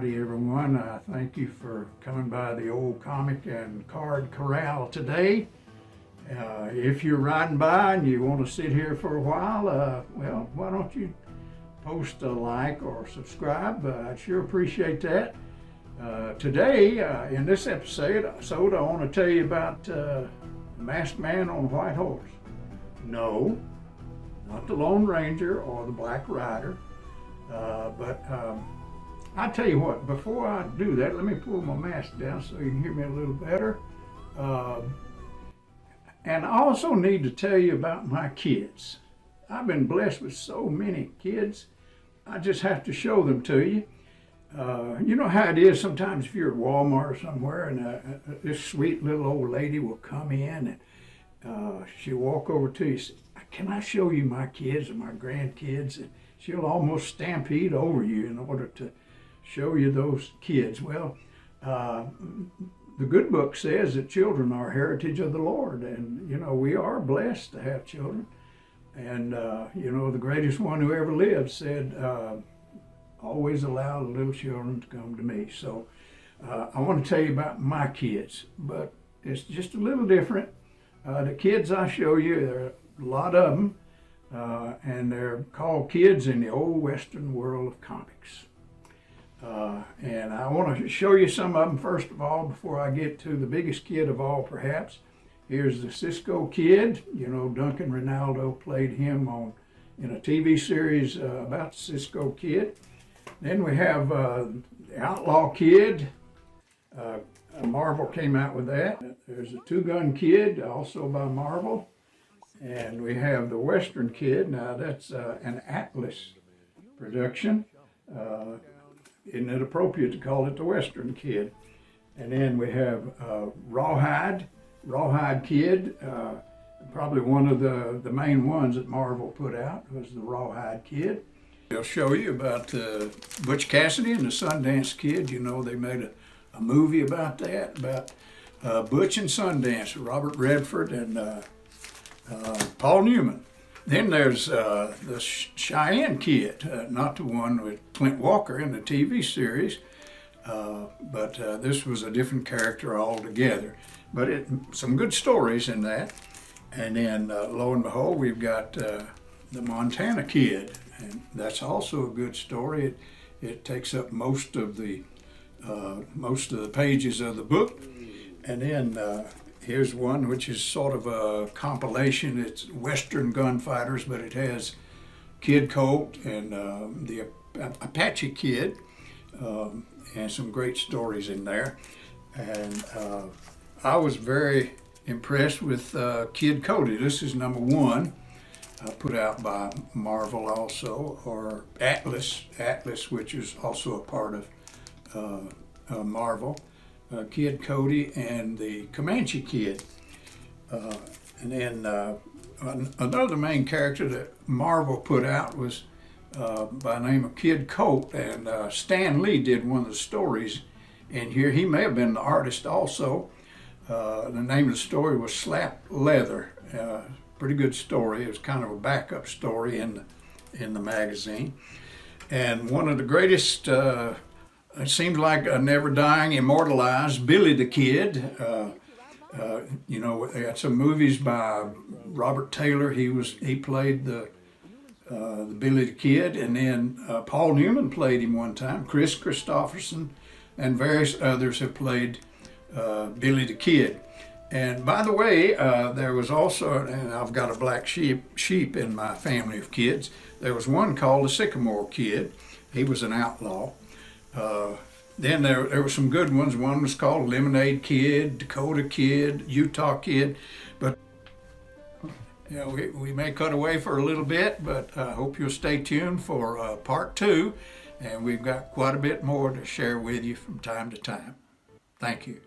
Howdy everyone. Thank you for coming by the old comic and card corral today. If you're riding by and you want to sit here for a while, well, why don't you post a like or subscribe? I'd sure appreciate that. Today, in this episode, I want to tell you about the masked man on a white horse. No, not the Lone Ranger or the Black Rider, but I'll tell you what, before I do that, let me pull my mask down so you can hear me a little better. And I also need to tell you about my kids. I've been blessed with so many kids, I just have to show them to you. You know how it is sometimes if you're at Walmart or somewhere and this sweet little old lady will come in and she'll walk over to you and say, "Can I show you my kids or my grandkids?" And she'll almost stampede over you in order to show you those kids. Well, the good book says that children are heritage of the Lord, and you know, we are blessed to have children. And you know, the greatest one who ever lived said, always allow the little children to come to me. So I want to tell you about my kids, but it's just a little different. The kids I show you, there are a lot of them, and they're called kids in the old Western world of comics. And I want to show you some of them first of all before I get to the biggest kid of all perhaps. Here's the Cisco Kid. You know, Duncan Ronaldo played him in a TV series about the Cisco Kid. Then we have the Outlaw Kid. Marvel came out with that. There's a Two Gun Kid, also by Marvel. And we have the Western Kid. Now that's an Atlas production. Isn't it appropriate to call it the Western Kid? And then we have Rawhide Kid. Probably one of the main ones that Marvel put out was the Rawhide Kid. I'll show you about Butch Cassidy and the Sundance Kid. You know, they made a movie about that, about Butch and Sundance, Robert Redford and Paul Newman. Then there's the Cheyenne Kid, not the one with Clint Walker in the TV series, but this was a different character altogether. But some good stories in that. And then lo and behold, we've got the Montana Kid, and that's also a good story. It takes up most of the pages of the book. And then here's one which is sort of a compilation. It's Western gunfighters, but it has Kid Colt and the Apache Kid, and some great stories in there. And I was very impressed with Kid Cody. This is #1, put out by Marvel also, or Atlas, which is also a part of Marvel. Kid Cody and the Comanche Kid. And then another main character that Marvel put out was by the name of Kid Colt, and Stan Lee did one of the stories in here. He may have been the artist also. The name of the story was Slap Leather. Pretty good story. It was kind of a backup story in the magazine. And one of the greatest, it seems like a never dying, immortalized Billy the Kid. You know, they had some movies by Robert Taylor. He played the Billy the Kid, and then Paul Newman played him one time. Chris Christopherson and various others have played Billy the Kid. And by the way, there was also, and I've got a black sheep in my family of kids. There was one called the Sycamore Kid. He was an outlaw. Then there were some good ones. One was called Lemonade Kid, Dakota Kid, Utah Kid. But you know, we may cut away for a little bit, but I hope you'll stay tuned for part 2. And we've got quite a bit more to share with you from time to time. Thank you.